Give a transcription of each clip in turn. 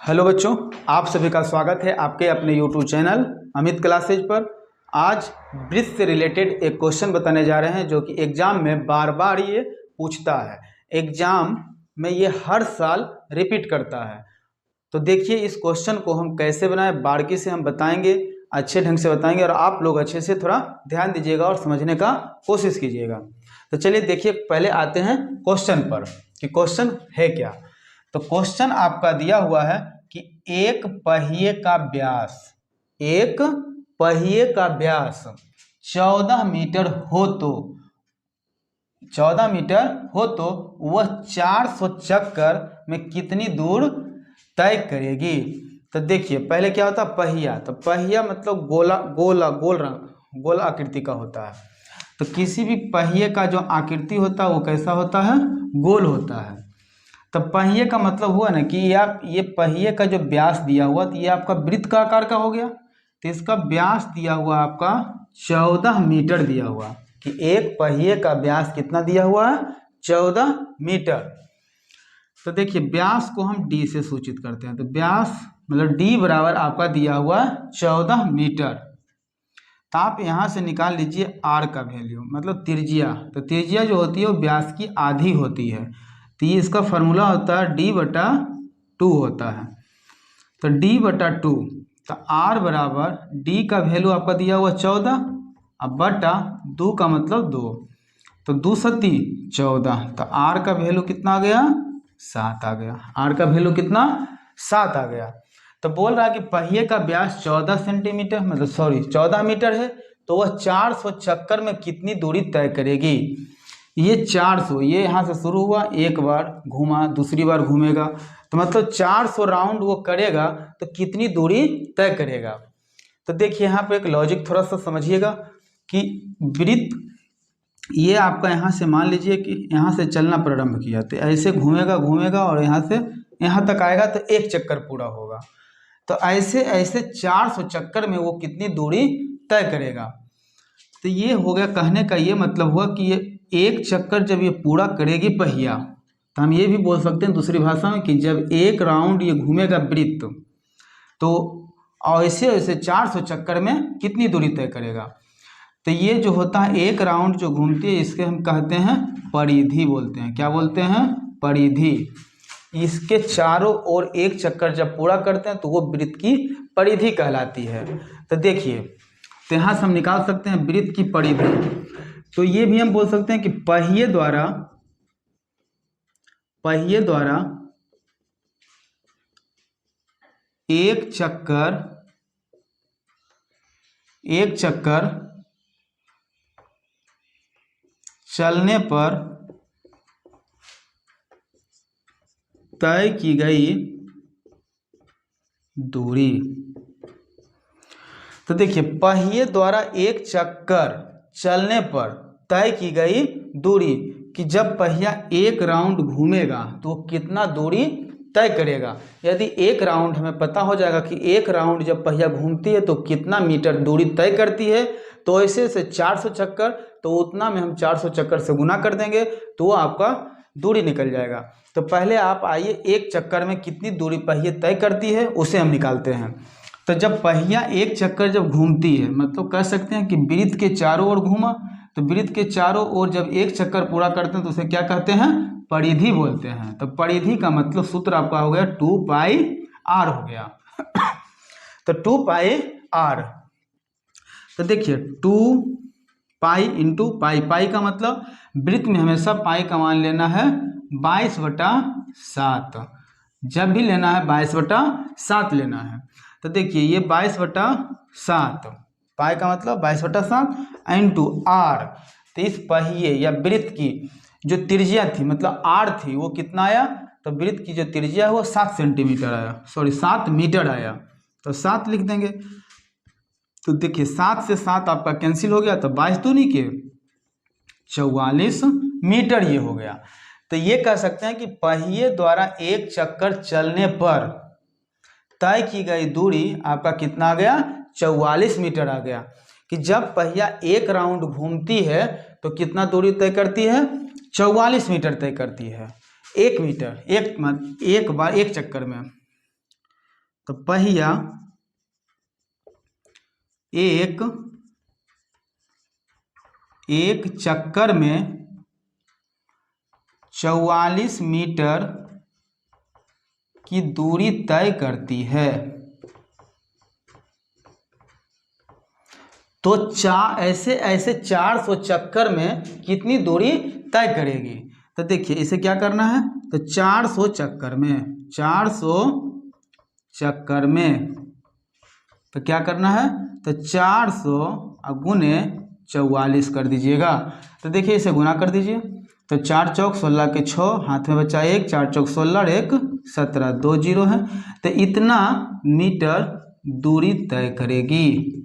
Hello बच्चों, आप सभी का स्वागत है आपके अपने यूट्यूब चैनल अमित क्लासेज पर। आज वृत्त से रिलेटेड एक क्वेश्चन बताने जा रहे हैं जो कि एग्जाम में बार बार ये पूछता है। एग्जाम में ये हर साल रिपीट करता है। तो देखिए इस क्वेश्चन को हम कैसे बनाएं, बारीकी से हम बताएंगे, अच्छे ढंग से बताएंगे और आप लोग अच्छे से थोड़ा ध्यान दीजिएगा और समझने का कोशिश कीजिएगा। तो चलिए देखिए, पहले आते हैं क्वेश्चन पर कि क्वेश्चन है क्या। तो क्वेश्चन आपका दिया हुआ है कि एक पहिए का व्यास 14 मीटर हो तो वह 400 चक्कर में कितनी दूर तय करेगी। तो देखिए पहले क्या होता है पहिया। तो पहिया मतलब गोल आकृति का होता है। तो किसी भी पहिए का जो आकृति होता है वो कैसा होता है, गोल होता है। तो पहिए का मतलब हुआ ना कि ये पहिए का जो व्यास दिया हुआ तो ये आपका वृत्त का आकार का हो गया। तो इसका व्यास दिया हुआ आपका 14 मीटर दिया हुआ कि एक पहिए का व्यास कितना दिया हुआ है, 14 मीटर। तो देखिए व्यास को हम डी से सूचित करते हैं। तो व्यास मतलब डी बराबर आपका दिया हुआ 14 मीटर। तो आप यहाँ से निकाल लीजिए आर का वैल्यू मतलब त्रिज्या। तो त्रिज्या जो होती है वो व्यास की आधी होती है। तो ये इसका फॉर्मूला होता है D/2 होता है। तो D/2। तो R बराबर D का वैल्यू आपका दिया हुआ 14 अब बटा 2 का मतलब 2। तो 2 सती 14। तो R का वैल्यू कितना आ गया, 7 आ गया। R का वैल्यू कितना, 7 आ गया। तो बोल रहा है कि पहिए का व्यास 14 सेंटीमीटर मतलब 14 मीटर है तो वह 400 चक्कर में कितनी दूरी तय करेगी। ये 400 ये यहाँ से शुरू हुआ, एक बार घूमा, दूसरी बार घूमेगा, तो मतलब 400 राउंड वो करेगा तो कितनी दूरी तय करेगा। तो देखिए यहाँ पे एक लॉजिक थोड़ा सा समझिएगा कि वृत्त ये आपका यहाँ से मान लीजिए कि यहाँ से चलना प्रारंभ किया तो ऐसे घूमेगा और यहाँ से यहाँ तक आएगा तो एक चक्कर पूरा होगा। तो ऐसे ऐसे 400 चक्कर में वो कितनी दूरी तय करेगा। तो ये हो गया, कहने का ये मतलब हुआ कि ये एक चक्कर जब ये पूरा करेगी पहिया, तो हम ये भी बोल सकते हैं दूसरी भाषा में कि जब एक राउंड ये घूमेगा वृत्त तो ऐसे ऐसे 400 चक्कर में कितनी दूरी तय करेगा। तो ये जो होता है एक राउंड जो घूमती है इसके हम कहते हैं परिधि बोलते हैं। क्या बोलते हैं, परिधि। इसके चारों ओर एक चक्कर जब पूरा करते हैं तो वो वृत्त की परिधि कहलाती है। तो देखिए तो यहाँ से हम निकाल सकते हैं वृत्त की परिधि। तो ये भी हम बोल सकते हैं कि पहिए द्वारा एक चक्कर चलने पर तय की गई दूरी। तो देखिए पहिए द्वारा एक चक्कर चलने पर तय की गई दूरी कि जब पहिया एक राउंड घूमेगा तो वो कितना दूरी तय करेगा। यदि एक राउंड हमें पता हो जाएगा कि एक राउंड जब पहिया घूमती है तो कितना मीटर दूरी तय करती है, तो ऐसे से 400 चक्कर तो उतना में हम 400 चक्कर से गुना कर देंगे तो वो आपका दूरी निकल जाएगा। तो पहले आप आइए एक चक्कर में कितनी दूरी पहिए तय करती है उसे हम निकालते हैं। तो जब पहिया एक चक्कर जब घूमती है मतलब कह सकते हैं कि वृत्त के चारों ओर घूमा, तो वृत्त के चारों ओर जब एक चक्कर पूरा करते हैं तो उसे क्या कहते हैं, परिधि बोलते हैं। तो परिधि का मतलब सूत्र आपका हो गया 2πr हो गया। तो 2πr। तो देखिए 2π इंटू पाई का मतलब वृत्त में हमेशा पाई का मान लेना है 22/7। जब भी लेना है 22/7 लेना है। तो देखिए ये 22/7 पाई का मतलब 22/7 इंटू आर। तो इस पहिए या वृत्त की जो त्रिज्या थी मतलब आर थी वो कितना आया, तो वृत्त की जो त्रिज्या है वो 7 सेंटीमीटर आया, 7 मीटर आया। तो 7 लिख देंगे। तो देखिए 7 से 7 आपका कैंसिल हो गया तो 22 दूनी के 44 मीटर ये हो गया। तो ये कह सकते हैं कि पहिए द्वारा एक चक्कर चलने पर तय की गई दूरी आपका कितना आ गया, 44 मीटर आ गया। कि जब पहिया एक राउंड घूमती है तो कितना दूरी तय करती है, 44 मीटर तय करती है। 1 मीटर एक बार एक चक्कर में। तो पहिया एक चक्कर में 44 मीटर की दूरी तय करती है। तो ऐसे 400 चक्कर में कितनी दूरी तय करेगी। तो देखिए इसे क्या करना है, तो 400 चक्कर में तो क्या करना है, तो 400 गुने 44 कर दीजिएगा। तो देखिए इसे गुना कर दीजिए, तो 4 चौक 16 के 6, हाथ में बचा 1, 4 चौक 16 और 1 17, 2 जीरो है। तो इतना मीटर दूरी तय करेगी।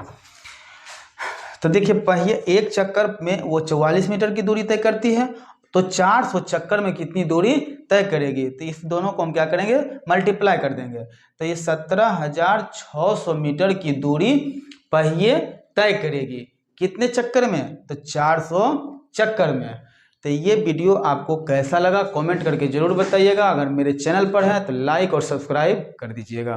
तो देखिए पहिए एक चक्कर में वो 44 मीटर की दूरी तय करती है, तो 400 चक्कर में कितनी दूरी तय करेगी। तो इस दोनों को हम क्या करेंगे, मल्टीप्लाई कर देंगे। तो ये 17,600 मीटर की दूरी पहिए तय करेगी। कितने चक्कर में, तो 400 चक्कर में। तो ये वीडियो आपको कैसा लगा कमेंट करके ज़रूर बताइएगा। अगर मेरे चैनल पर है तो लाइक और सब्सक्राइब कर दीजिएगा।